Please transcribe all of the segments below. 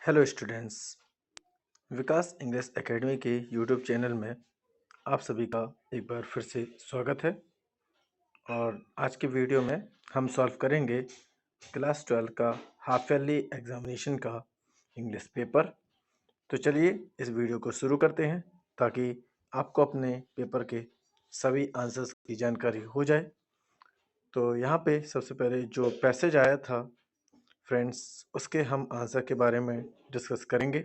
Hello students. Vikas English academy के YouTube channel में आप सभी का एक बार फिर से स्वागत है। और आज के वीडियो में हम सॉल्व करेंगे क्लास 12 का हाफ ईयरली एग्जामिनेशन का इंग्लिश पेपर। तो चलिए इस वीडियो को शुरू करते हैं ताकि आपको अपने पेपर के सभी आंसर्स की जानकारी हो जाए। तो यहाँ पे सबसे पहले जो पैसेज आया था फ्रेंड्स, उसके हम आंसर के बारे में डिस्कस करेंगे।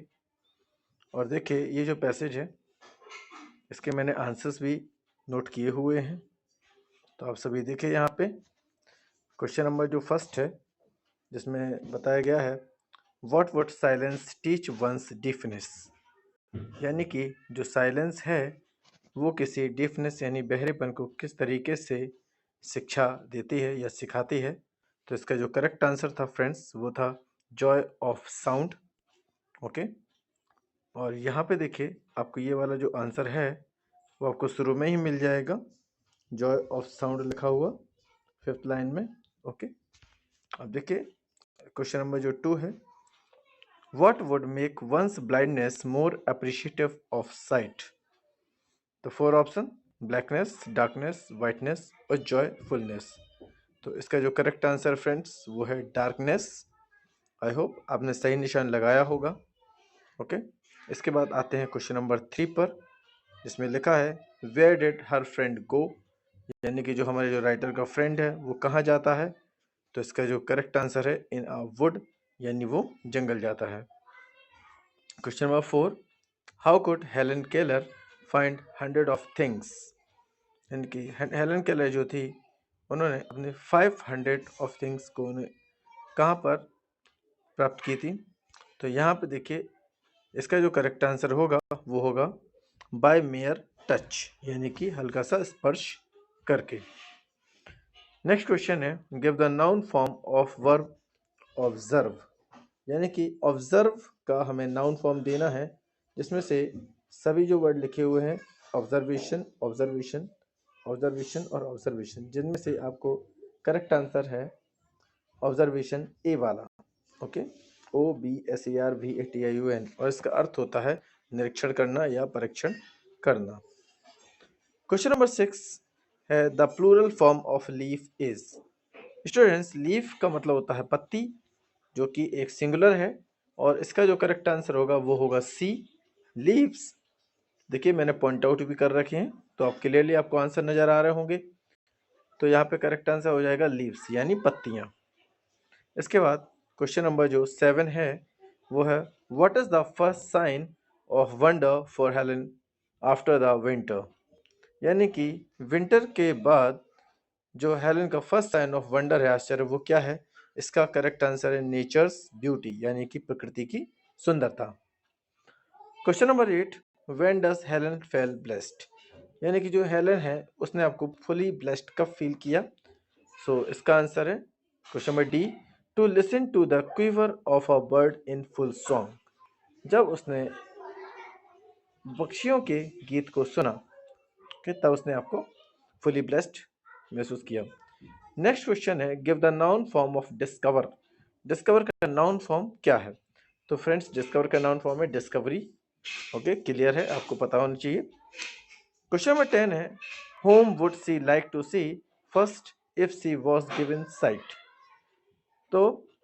और देखिए ये जो पैसेज है इसके मैंने आंसर्स भी नोट किए हुए हैं, तो आप सभी देखिए। यहाँ पे क्वेश्चन नंबर जो फर्स्ट है जिसमें बताया गया है what would silence teach one's deafness, यानी कि जो साइलेंस है वो किसी डीफनेस यानी बहरेपन को किस तरीके से शिक्षा देती है या सिखाती है। तो इसका जो करेक्ट आंसर था फ्रेंड्स वो था जॉय ऑफ साउंड। ओके, और यहाँ पे देखिए आपको ये वाला जो आंसर है वो आपको शुरू में ही मिल जाएगा, जॉय ऑफ साउंड लिखा हुआ 5th लाइन में। ओके, अब देखिए क्वेश्चन नंबर जो 2 है what would make one's blindness more appreciative of sight. तो 4 ऑप्शन ब्लैकनेस, डार्कनेस, वाइटनेस और जॉयफुलनेस। तो इसका जो करेक्ट आंसर फ्रेंड्स वो है डार्कनेस। आई होप आपने सही निशान लगाया होगा। ओके, इसके बाद आते हैं क्वेश्चन नंबर 3 पर, जिसमें लिखा है where did her friend go, यानी कि जो हमारे जो राइटर का फ्रेंड है वो कहाँ जाता है। तो इसका जो करेक्ट आंसर है इन अ वुड, यानी वो जंगल जाता है। Question number 4 how could Helen Keller find 100 of things, यानी कि हेलन केलर जो थी उन्होंने अपने 500 ऑफ थिंग्स को कहाँ पर प्राप्त की थी। तो यहाँ पे देखिए इसका जो करेक्ट आंसर होगा वो होगा बाय मेयर टच, यानी कि हल्का सा स्पर्श करके। नेक्स्ट क्वेश्चन है give the noun form of verb observe, यानी कि ऑब्जर्व का हमें नाउन फॉर्म देना है जिसमें से सभी जो वर्ड लिखे हुए हैं ऑब्जर्वेशन, ऑब्जर्वेशन, ऑब्जर्वेशन और ऑब्जर्वेशन, जिनमें से आपको करेक्ट आंसर है ऑब्जर्वेशन ए वाला। ओके, OBSERVATION, और इसका अर्थ होता है निरीक्षण करना या परीक्षण करना। क्वेश्चन नंबर 6 है the plural form of leaf is. Students leaf का मतलब होता है पत्ती, जो कि एक सिंगुलर है, और इसका जो करेक्ट आंसर होगा वो होगा सी लीव्स। देखिए मैंने पॉइंट आउट भी कर रखे हैं तो आप क्लियरली आपको आंसर नजर आ रहे होंगे। तो यहाँ पे करेक्ट आंसर हो जाएगा लीव्स यानी पत्तियां। इसके बाद क्वेश्चन नंबर जो 7 है वो है what is the first sign of wonder for Helen after the winter, यानी कि विंटर के बाद जो हेलन का फर्स्ट साइन ऑफ वंडर है, आश्चर्य, वो क्या है। इसका करेक्ट आंसर है नेचर्स ब्यूटी, यानी कि प्रकृति की सुंदरता। Question number 8 when does Helen fail blessed, यानी कि जो हेलन है उसने आपको फुली ब्लेस्ड कब फील किया। सो इसका आंसर है question number D to listen to the quiver of a bird in full song, जब उसने पक्षियों के गीत को सुना कि तब उसने आपको फुली ब्लेस्ड महसूस किया। नेक्स्ट क्वेश्चन है give the noun form of discover. Discover का नाउन फॉर्म क्या है। तो फ्रेंड्स डिस्कवर का नाउन फॉर्म है डिस्कवरी। ओके, क्लियर है, आपको पता होना चाहिए। क्वेश्चन नंबर 10 है whom would she like to see first if she was given sight. तो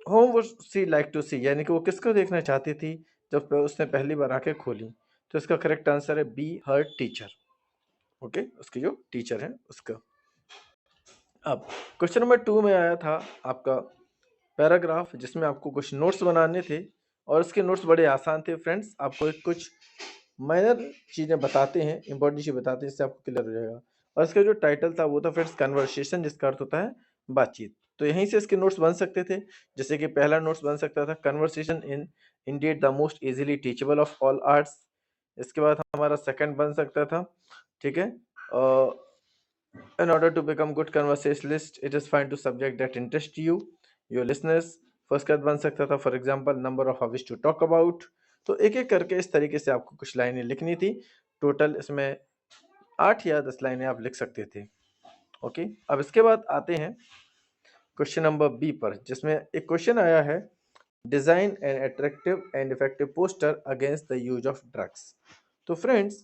whom would she like to see, यानी कि वो किसको देखना चाहती थी जब उसने पहली बार आंखें खोली। तो इसका करेक्ट आंसर है बी हर टीचर। ओके, उसकी जो टीचर है उसका। अब क्वेश्चन नंबर 2 में आया था आपका पैराग्राफ जिसमें आपको कुछ नोट्स बनाने थे, और इसके नोट्स बड़े आसान थे फ्रेंड्स। आपको कुछ माइनर चीज़ें बताते हैं, इंपॉर्टेंट चीज़ बताते हैं, इससे आपको क्लियर हो जाएगा। और इसका जो टाइटल था वो था फ्रेंड्स कन्वर्सेशन, जिसका अर्थ होता है बातचीत। तो यहीं से इसके नोट्स बन सकते थे, जैसे कि पहला नोट्स बन सकता था conversation in Indeed the most easily teachable of all arts. इसके बाद हमारा सेकंड बन सकता था, ठीक है, in order to become good conversationalist it is fine to subject that interest you your listeners। First का बन सकता था for example number of hobbies to talk about. तो एक एक करके इस तरीके से आपको कुछ लाइनें लिखनी थी। टोटल इसमें 8 या 10 लाइनें आप लिख सकते थे। ओके, अब इसके बाद आते हैं क्वेश्चन नंबर बी पर, जिसमें एक क्वेश्चन आया है design an attractive and effective poster against the use of drugs. तो फ्रेंड्स,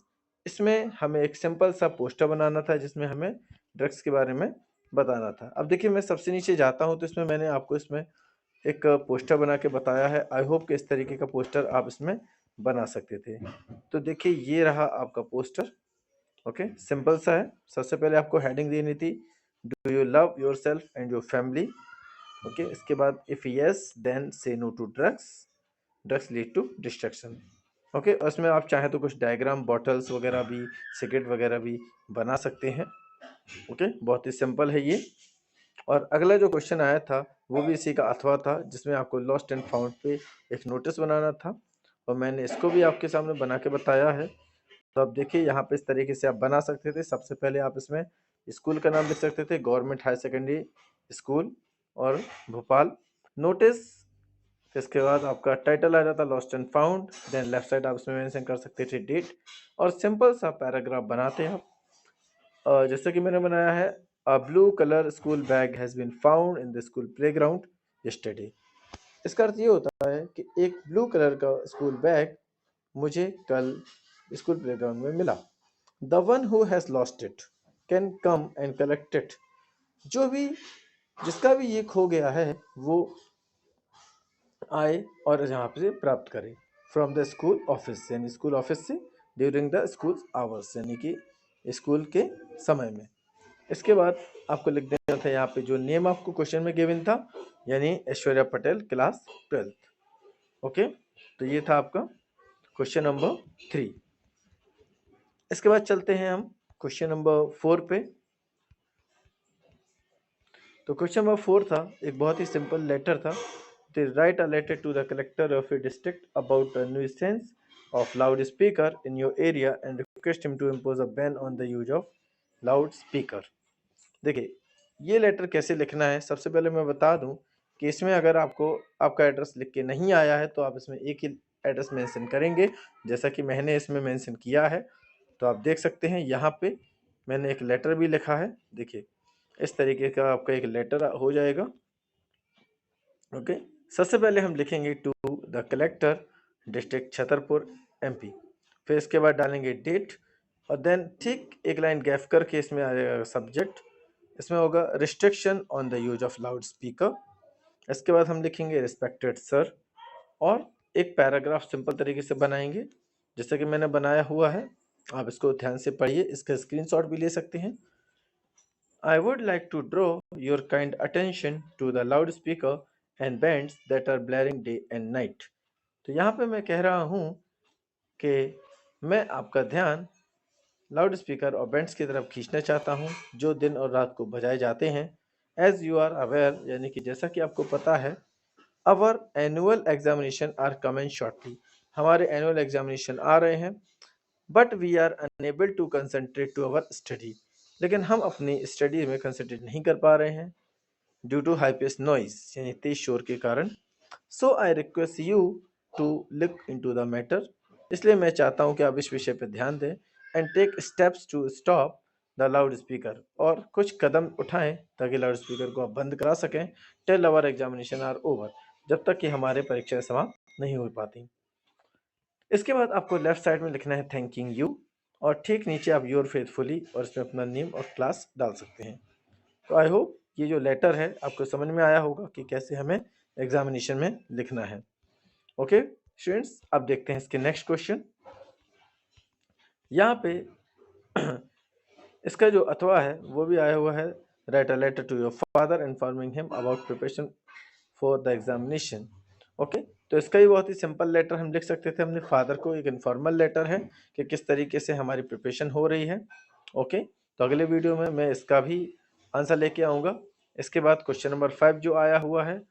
इसमें हमें एक सिंपल सा पोस्टर बनाना था जिसमें हमें ड्रग्स के बारे में बताना था। अब देखिए, मैं सबसे नीचे जाता हूँ तो इसमें मैंने आपको इसमें एक पोस्टर बना के बताया है। आई होप कि इस तरीके का पोस्टर आप इसमें बना सकते थे। तो देखिए, ये रहा आपका पोस्टर। ओके, सिंपल सा है। सबसे पहले आपको हेडिंग देनी थी, do you love yourself and your family. Okay, इसके बाद if yes then say no to drugs, drugs lead to destruction. Okay, और इसमें आप चाहें तो कुछ डायग्राम, बॉटल्स वगैरह भी, सिगरेट वगैरह भी बना सकते हैं। ओके, बहुत ही सिंपल है ये। और अगला जो क्वेश्चन आया था वो भी इसी का अथवा था, जिसमें आपको लॉस्ट एंड फाउंड पे एक नोटिस बनाना था, और मैंने इसको भी आपके सामने बना के बताया है। तो अब देखिए, यहाँ पे इस तरीके से आप बना सकते थे। सबसे पहले आप इसमें स्कूल का नाम लिख सकते थे, गवर्नमेंट हायर सेकेंडरी स्कूल और भोपाल, नोटिस। इसके बाद आपका टाइटल आ जाता lost and found, then left side आप इसमें मेंशन कर सकते थे डेट, और सिंपल सा पैराग्राफ बनाते हैं आप। जैसे कि मैंने बनाया है, a blue colour school bag has been found in the school playground yesterday. इसका अर्थ ये होता है कि एक ब्लू कलर का स्कूल बैग मुझे कल स्कूल प्लेग्राउंड में मिला। The one who has lost it can come and collect it. जो भी, जिसका भी ये खो गया है, वो आए और यहाँ पे प्राप्त करें। फ्रॉम द स्कूल ऑफिस, यानी स्कूल ऑफिस से, ड्यूरिंग द स्कूल आवर्स, यानी कि स्कूल के समय में। इसके बाद आपको लिख देना था यहाँ पे जो नेम आपको क्वेश्चन में गिवन था, यानी Aishwarya Patel, class 12th। Okay, तो ये था आपका क्वेश्चन नंबर 3। इसके बाद चलते हैं हम क्वेश्चन नंबर 4 पे। तो क्वेश्चन नंबर 4 था, एक बहुत ही सिंपल लेटर था। तो write a letter to the collector of your district about the nuisance of loudspeaker in your area and request him to impose a ban on the use of loudspeaker. देखिए, ये letter कैसे लिखना है, सबसे पहले मैं बता दूं कि इसमें अगर आपको आपका एड्रेस लिख के नहीं आया है तो आप इसमें एक ही एड्रेस मेंशन करेंगे, जैसा कि मैंने इसमें मेंशन किया है। तो आप देख सकते हैं यहाँ पे मैंने एक लेटर भी लिखा है। देखिए, इस तरीके का आपका एक लेटर हो जाएगा। ओके, सबसे पहले हम लिखेंगे to the collector district Chhatarpur MP। फिर इसके बाद डालेंगे डेट, और देन ठीक एक लाइन गैप करके इसमें आ जाएगा सब्जेक्ट। इसमें होगा restriction on the use of loud speaker. इसके बाद हम लिखेंगे रिस्पेक्टेड सर, और एक पैराग्राफ सिंपल तरीके से बनाएंगे जैसे कि मैंने बनाया हुआ है। आप इसको ध्यान से पढ़िए, इसका स्क्रीनशॉट भी ले सकते हैं। I would like to draw your kind attention to the loudspeaker and bands that are blaring day and night। तो यहाँ पे मैं कह रहा हूँ कि मैं आपका ध्यान लाउड स्पीकर और बैंड्स की तरफ खींचना चाहता हूँ जो दिन और रात को बजाए जाते हैं। एज यू आर अवेयर, यानी कि जैसा कि आपको पता है, our annual examination are coming shortly, हमारे एनुअल एग्जामिनेशन आ रहे हैं। But we are unable to concentrate to our study, लेकिन हम अपनी स्टडी में कंसंट्रेट नहीं कर पा रहे हैं due to high pace noise, यानी तेज शोर के कारण। So I request you to look into the matter, इसलिए मैं चाहता हूं कि आप इस विषय पर ध्यान दें। And take steps to stop the loudspeaker, और कुछ कदम उठाएं ताकि लाउड स्पीकर को आप बंद करा सकें। Till our examination are over, जब तक कि हमारे परीक्षाएं समाप्त नहीं हो पाती। इसके बाद आपको लेफ्ट साइड में लिखना है थैंकिंग यू, और ठीक नीचे आप योर फेथफुली और इसमें अपना नेम और क्लास डाल सकते हैं। तो आई होप ये जो लेटर है आपको समझ में आया होगा कि कैसे हमें एग्जामिनेशन में लिखना है। ओके स्टूडेंट्स, अब देखते हैं इसके नेक्स्ट क्वेश्चन। यहाँ पे इसका जो अथवा है वो भी आया हुआ है, write a letter to your father informing him about preparation for the examination. Okay, तो इसका ही बहुत ही सिंपल लेटर हम लिख सकते थे अपने फादर को। एक इनफॉर्मल लेटर है कि किस तरीके से हमारी प्रिपरेशन हो रही है। ओके, तो अगले वीडियो में मैं इसका भी आंसर लेके आऊँगा। इसके बाद क्वेश्चन नंबर 5 जो आया हुआ है,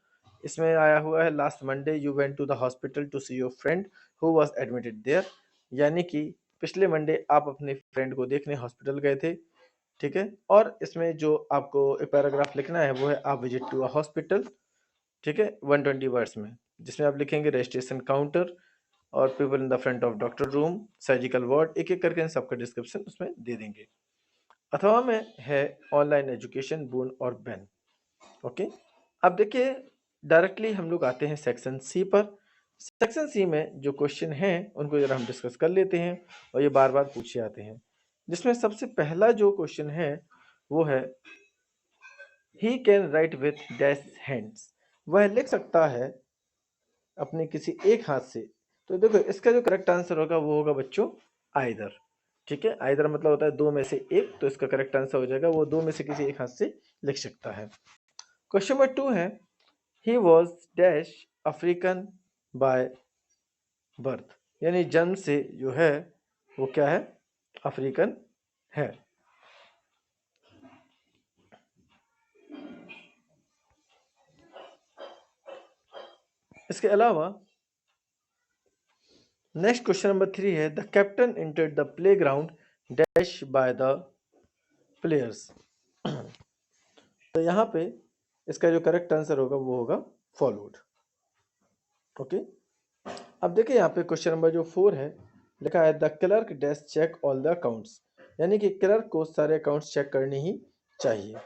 इसमें आया हुआ है last Monday you went to the hospital to see your friend who was admitted there, यानी कि पिछले मंडे आप अपने फ्रेंड को देखने हॉस्पिटल गए थे। ठीक है, और इसमें जो आपको एक पैराग्राफ लिखना है वो है आप विजिट टू अ हॉस्पिटल। ठीक है, 120 वर्ड्स में, जिसमें आप लिखेंगे रजिस्ट्रेशन काउंटर और people in the front of doctor room, surgical ward, एक एक करके इन सबका डिस्क्रिप्शन उसमें दे देंगे। अथवा में है ऑनलाइन एजुकेशन बून और बैन। ओके, अब देखिए डायरेक्टली हम लोग आते हैं सेक्शन सी पर। सेक्शन सी में जो क्वेश्चन हैं उनको जरा हम डिस्कस कर लेते हैं और ये बार बार पूछे आते हैं, जिसमें सबसे पहला जो क्वेश्चन है वो है he can write with dash hands. वह लिख सकता है अपने किसी एक हाथ से। तो देखो इसका जो करेक्ट आंसर होगा वो होगा बच्चों आइदर। ठीक है, आइदर मतलब होता है दो में से एक, तो इसका करेक्ट आंसर हो जाएगा वो दो में से किसी एक हाथ से लिख सकता है। क्वेश्चन नंबर 2 है he was dash African by birth, यानी जन्म से जो है वो क्या है, अफ्रीकन है। इसके अलावा नेक्स्ट क्वेश्चन नंबर 3 है the captain entered the playground dash by the players. तो यहाँ पे इसका जो करेक्ट आंसर होगा वो होगा फॉलोड। ओके, अब देखिए यहाँ पे क्वेश्चन नंबर जो 4 है लिखा है the clerk dash check all the accounts, यानी कि क्लर्क को सारे अकाउंट्स चेक करने ही चाहिए।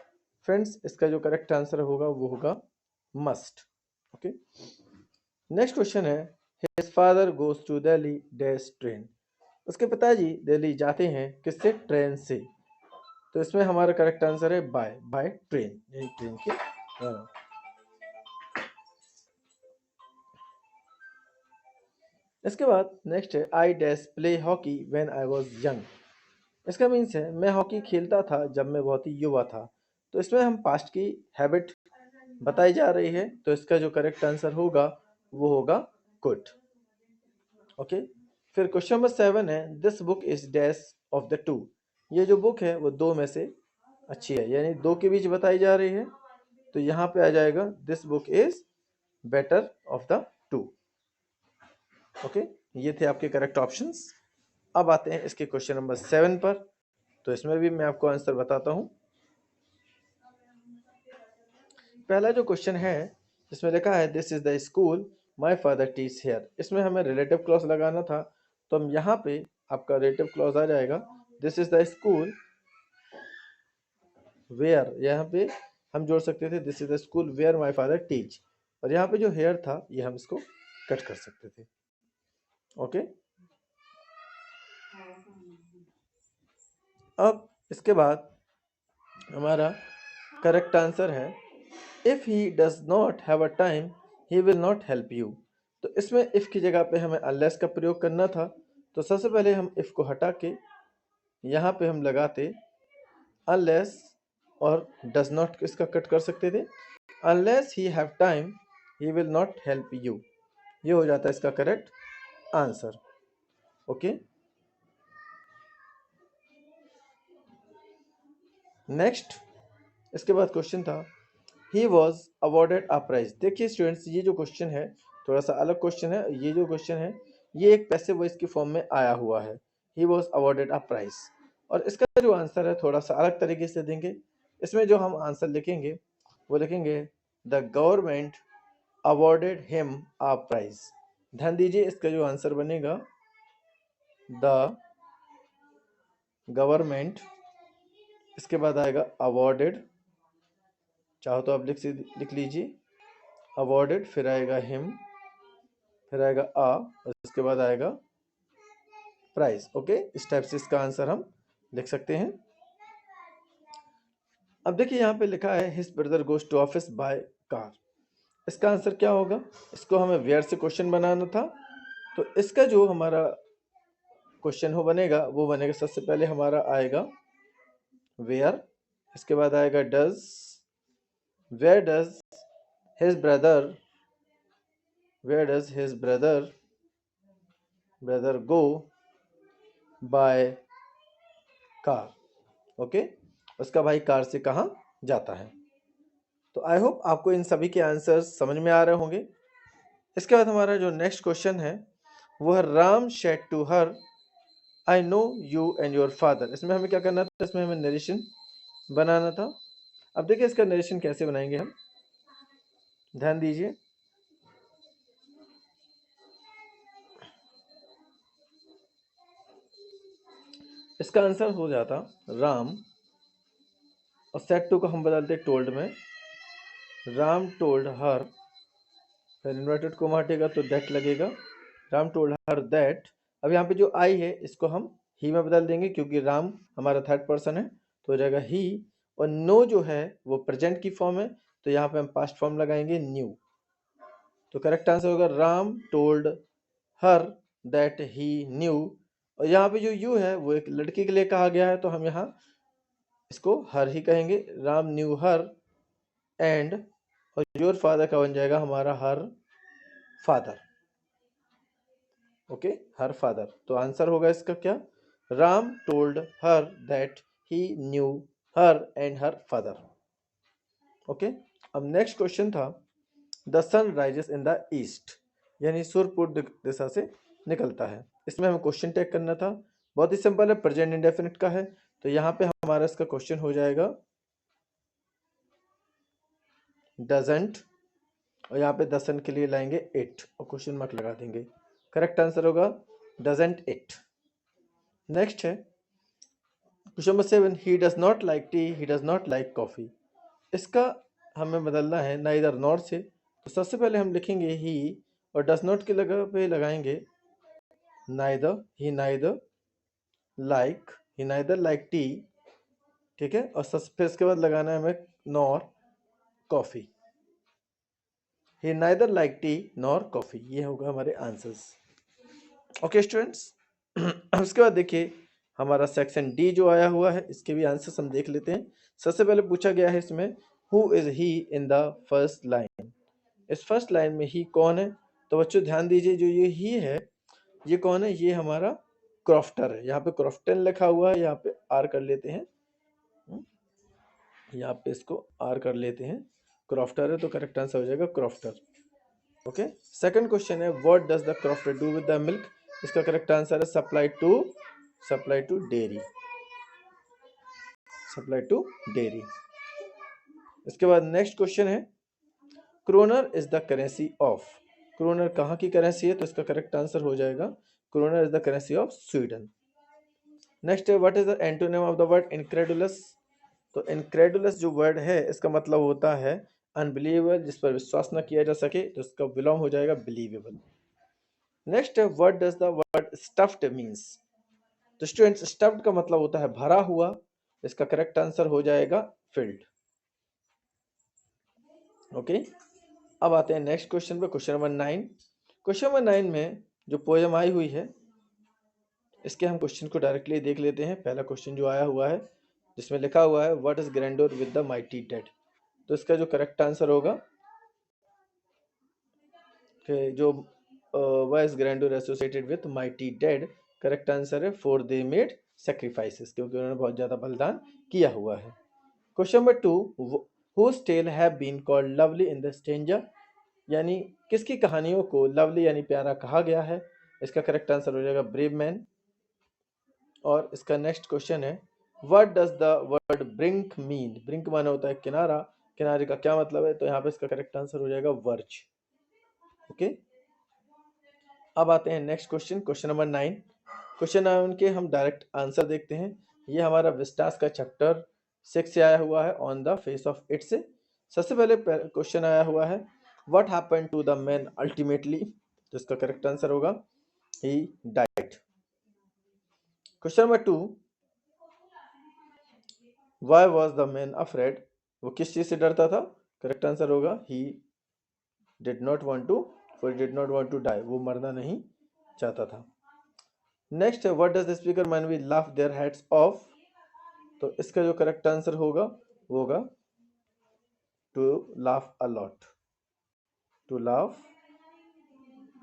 फ्रेंड्स इसका जो करेक्ट आंसर होगा वो होगा मस्ट। ओके, नेक्स्ट क्वेश्चन है his father goes to Delhi dash train. उसके पिताजी दिल्ली जाते हैं किससे, ट्रेन से। तो इसमें हमारा करेक्ट आंसर है बाय, बाय ट्रेन, यानी ट्रेन के द्वारा। इसके बाद नेक्स्ट है I dash play hockey when I was young. इसका मीन्स है मैं हॉकी खेलता था जब मैं बहुत ही युवा था। तो इसमें हम पास्ट की हैबिट बताई जा रही है, तो इसका जो करेक्ट आंसर होगा वो होगा कुड। ओके, फिर क्वेश्चन नंबर 7 है this book is dash of the two. ये जो बुक है वो दो में से अच्छी है, यानी दो के बीच बताई जा रही है। तो यहाँ पे आ जाएगा this book is better of the two. Okay, ये थे आपके करेक्ट ऑप्शंस। अब आते हैं इसके क्वेश्चन नंबर 7 पर। तो इसमें भी मैं आपको आंसर बताता हूँ। पहला जो क्वेश्चन है जिसमें लिखा है this is the school my father teach here. इसमें हमें रिलेटिव क्लॉज लगाना था, तो हम यहाँ पे आपका रिलेटिव क्लॉज आ जाएगा this is the school where. यहाँ पे हम जोड़ सकते थे this is the school where my father teach, और यहाँ पे जो हेयर था ये हम इसको कट कर सकते थे। ओके, अब इसके बाद हमारा करेक्ट आंसर है if he does not have a time he will not help you. तो इसमें इफ़ की जगह पे हमें अनलेस का प्रयोग करना था। तो सबसे पहले हम इफ़ को हटा के यहाँ पे हम लगाते अनलेस, और डज नॉट इसका कट कर सकते थे। Unless he have time he will not help you, ये हो जाता है इसका करेक्ट आंसर। ओके, नेक्स्ट इसके बाद क्वेश्चन था he was awarded a prize. देखिए स्टूडेंट्स ये जो क्वेश्चन है थोड़ा सा अलग क्वेश्चन है। ये जो क्वेश्चन है ये एक पैसिव वॉइस की फॉर्म में आया हुआ है, he was awarded a prize. और इसका जो आंसर है थोड़ा सा अलग तरीके से देंगे। इसमें जो हम आंसर लिखेंगे वो लिखेंगे the government awarded him a prize. ध्यान दीजिए इसका जो आंसर बनेगा द गवर्नमेंट, इसके बाद आएगा अवॉर्डेड, चाहो तो आप लिख लीजिए अवॉर्डेड, फिर आएगा हिम, फिर आएगा आ, और इसके बाद आएगा प्राइस। ओके, इस टाइप से इसका आंसर हम लिख सकते हैं। अब देखिए यहाँ पे लिखा है his brother goes to office by car. इसका आंसर क्या होगा, इसको हमें वेयर से क्वेश्चन बनाना था। तो इसका जो हमारा क्वेश्चन हो बनेगा वो बनेगा सबसे पहले हमारा आएगा वेयर, इसके बाद आएगा does, where does his brother, where does his brother go by car. ओके, उसका भाई कार से कहाँ जाता है। तो आई होप आपको इन सभी के आंसर्स समझ में आ रहे होंगे। इसके बाद हमारा जो नेक्स्ट क्वेश्चन है वो है Ram said to her I know you and your father. इसमें हमें क्या करना था, इसमें हमें नरेशन बनाना था। अब देखिए इसका नरेशन कैसे बनाएंगे हम, ध्यान दीजिए। इसका आंसर हो जाता राम, और सेट टू को हम बदलते टोल्ड में, राम टोल्ड हर फिर इन्वर्टेड कोमा हटेगा तो दैट लगेगा। Ram told her that. अब यहाँ पे जो आई है इसको हम ही में बदल देंगे क्योंकि राम हमारा थर्ड पर्सन है, तो हो जाएगा ही। और नो जो है वो प्रेजेंट की फॉर्म है, तो यहाँ पे हम पास्ट फॉर्म लगाएंगे न्यू। तो करेक्ट आंसर होगा Ram told her that he new. और यहाँ पे जो यू है वो एक लड़की के लिए कहा गया है, तो हम यहाँ इसको हर ही कहेंगे। राम न्यू हर एंड, और योर फादर का बन जाएगा हमारा her father. Okay, her father. तो आंसर होगा इसका क्या, Ram told her that he knew her and her father. Okay, अब नेक्स्ट क्वेश्चन था the sun rises in the east, यानी सूर्य पूर्व दिशा से निकलता है। इसमें हमें क्वेश्चन टैग करना था, बहुत ही सिंपल है, प्रेजेंट इंडेफिनिट का है। तो यहाँ पे हमारा इसका क्वेश्चन हो जाएगा डजंट, और यहाँ पे द सन के लिए लाएंगे इट और क्वेश्चन मार्क लगा देंगे। करेक्ट आंसर होगा डजंट इट। नेक्स्ट है question number 7, he does not like T, he does not like coffee. इसका हमें बदलना है नाइदर नॉर से। तो सबसे पहले हम लिखेंगे ही, और डज नॉट के लगा पे लगाएंगे neither, he neither like tea, ठीक है। और फिर इसके बाद लगाना है हमें nor coffee, he neither like tea nor coffee. ये होगा हमारे आंसर्स। ओके स्टूडेंट्स, उसके बाद देखिए हमारा सेक्शन डी जो आया हुआ है, इसके भी आंसर्स हम देख लेते हैं। सबसे पहले पूछा गया है इसमें who is he in the first line. इस फर्स्ट लाइन में ही कौन है, तो बच्चों ध्यान दीजिए जो ये ही है ये कौन है, ये हमारा क्रॉफ्टर है। यहाँ पे क्रॉफ्टन लिखा हुआ है, यहाँ पे आर कर लेते हैं, यहाँ पे इसको आर कर लेते हैं, क्रॉफ्टर है तो करेक्ट आंसर हो जाएगा क्रॉफ्टर। ओके, सेकंड क्वेश्चन है what does the crofter do with the milk. इसका करेक्ट आंसर है supply to dairy, supply to dairy. इसके बाद नेक्स्ट क्वेश्चन है kroner is the currency of. Kroner कहाँ की करेंसी है, तो इसका करेक्ट आंसर हो जाएगा kroner is the currency of Sweden. Next है what is the antonym of the word incredulous. तो इनक्रेडुलस जो वर्ड है इसका मतलब होता है अनबिलीवेबल, जिस पर विश्वास न किया जा सके, तो इसका विलोम हो जाएगा बिलीवेबल। नेक्स्ट है what does the word stuffed means. तो स्टूडेंट्स स्टफ्ड का मतलब होता है भरा हुआ, इसका करेक्ट आंसर हो जाएगा फिल्ड। ओके, अब आते हैं नेक्स्ट क्वेश्चन पे, क्वेश्चन नंबर 9। क्वेश्चन नंबर 9 में जो पोएम आई हुई है इसके हम क्वेश्चन को डायरेक्टली देख लेते हैं। पहला क्वेश्चन जो आया हुआ है जिसमें लिखा हुआ है what is grandeur with the mighty dead. तो इसका जो करेक्ट आंसर होगा कि जो what is grandeur associated with mighty dead, correct answer है फॉर दे मेड सैक्रिफाइसेस, क्योंकि उन्होंने बहुत ज्यादा बलिदान किया हुआ है। Question number 2, whose tale have been called lovely in the stranger, यानी किसकी कहानियों को लवली यानी प्यारा कहा गया है। इसका करेक्ट आंसर हो जाएगा ब्रेव मैन। और इसका नेक्स्ट क्वेश्चन है what does the word brink mean. Brink माना होता है किनारा, किनारे का क्या मतलब है, तो यहाँ पे इसका करेक्ट आंसर हो जाएगा वर्ज। ओके, अब आते हैं next question, question number 9। Question 9 के हम डायरेक्ट आंसर देखते हैं। ये हमारा विस्टास का चैप्टर 6 से आया हुआ है, on the face of it से। सबसे पहले क्वेश्चन आया हुआ है what happened to the man ultimately, तो इसका करेक्ट आंसर होगा he died. Question number 2, why was the man afraid, वो किस चीज से डरता था, करेक्ट आंसर होगा he did not want to die, वो मरना नहीं चाहता था। नेक्स्ट है what does the speaker mean we laugh their heads off. तो इसका जो करेक्ट आंसर होगा वो होगा to laugh a lot, to laugh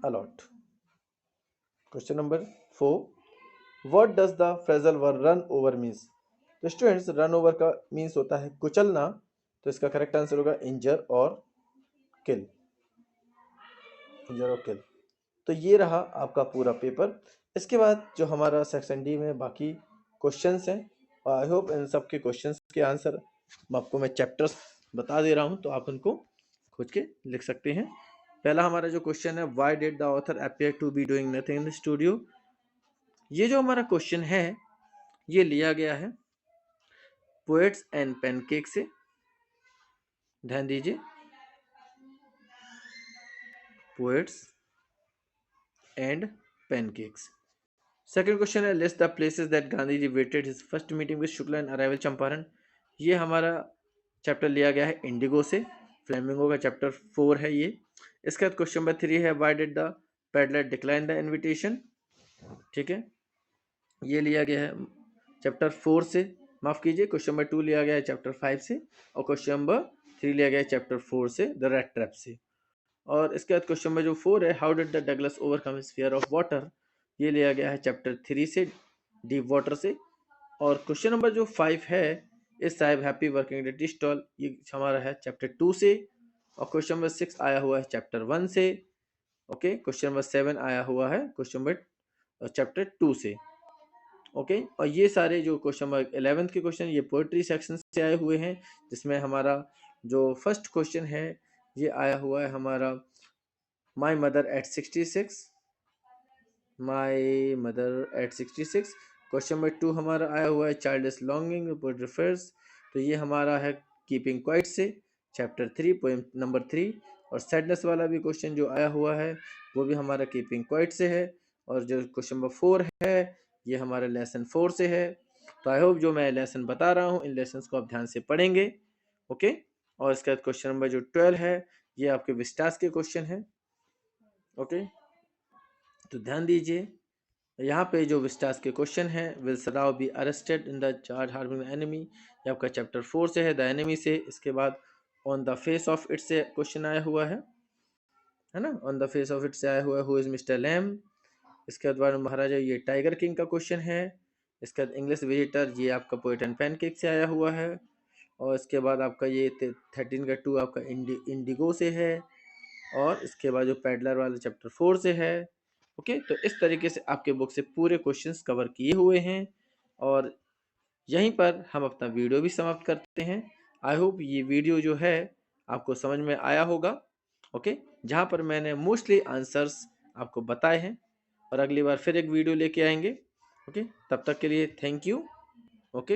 a lot. Question number 4, what does the phrasal word run over means. तो स्टूडेंट्स रन ओवर का means होता है कुचलना, तो इसका करेक्ट आंसर होगा इंजर और किल, इंजर और किल। तो ये रहा आपका पूरा पेपर। इसके बाद जो हमारा सेक्शन डी में बाकी क्वेश्चंस हैं, आई होप इन सब के क्वेश्चंस के आंसर आपको मैं चैप्टर्स बता दे रहा हूं, तो आप उनको खोज के लिख सकते हैं। पहला हमारा जो क्वेश्चन है why did the author appear to be doing nothing in the studio. ये जो हमारा क्वेश्चन है ये लिया गया है पोएट्स एंड पैनकेक से, ध्यान दीजिए। Poets and pancakes. Second question है list the places that Gandhi ji visited his first meeting with Shukla and arrival Champaran. ये हमारा चैप्टर लिया गया है इंडिगो से, फ्लेमिंगो का चैप्टर 4 है ये। इसका क्वेश्चन नंबर 3 है why did the peddler decline the invitation. ठीक है, ये लिया गया है चैप्टर 4 से, माफ कीजिए क्वेश्चन नंबर 2 लिया गया है चैप्टर 5 से, और क्वेश्चन नंबर 3 लिया गया है चैप्टर 4 से, द रेड ट्रैप से। और इसके बाद क्वेश्चन नंबर जो 4 है how did the Douglas overcome his fear of water, ये लिया गया है चैप्टर 3 से, डीप वाटर से। और क्वेश्चन नंबर जो 5 है इस Sahib happy working the tea stall, ये हमारा है चैप्टर 2 से। और क्वेश्चन नंबर 6 आया हुआ है चैप्टर 1 से। ओके, क्वेश्चन नंबर 7 आया हुआ है क्वेश्चन नंबर चैप्टर 2 से। ओके, और ये सारे जो क्वेश्चन नंबर 11th के क्वेश्चन ये पोएट्री सेक्शन से आए हुए हैं, जिसमें हमारा जो फर्स्ट क्वेश्चन है ये आया हुआ है हमारा my mother eight 66, my mother eight 66। Question number 2 हमारा आया हुआ है child is longing poet refers, तो ये हमारा है कीपिंग क्वाइट से, चैप्टर 3 पोएम नंबर 3। और सैडनेस वाला भी क्वेश्चन जो आया हुआ है वो भी हमारा कीपिंग क्वाइट से है। और जो क्वेश्चन नंबर 4 है ये हमारे लेसन 4 से है। तो आई होप जो मैं लेसन बता रहा हूँ इन लेसन्स को आप ध्यान से पढ़ेंगे। ओके, और इसके बाद क्वेश्चन नंबर जो 12 है ये आपके विस्टास के क्वेश्चन है। ओके, तो ध्यान दीजिए यहाँ पे जो विस्टास के क्वेश्चन है, will सदाव be arrested in the charge harming enemy, ये आपका चैप्टर 4 से है, द एनिमी से। इसके बाद on the face of it से क्वेश्चन आया हुआ है ना, on the face of it से आया हुआ है हु इज मिस्टर लैम। इसके बाद महाराजा ये टाइगर किंग का क्वेश्चन है। इसके बाद इंग्लिश विजिटर ये आपका पोएट एंड पैनकेक से आया हुआ है। और इसके बाद आपका ये 13 का 2 आपका इंडिगो से है। और इसके बाद जो पैडलर वाला चैप्टर 4 से है। ओके, तो इस तरीके से आपके बुक से पूरे क्वेश्चंस कवर किए हुए हैं और यहीं पर हम अपना वीडियो भी समाप्त करते हैं। आई होप ये वीडियो जो है आपको समझ में आया होगा। ओके, जहाँ पर मैंने मोस्टली आंसर्स आपको बताए हैं, और अगली बार फिर एक वीडियो लेके आएंगे। ओके, तब तक के लिए थैंक यू। ओके।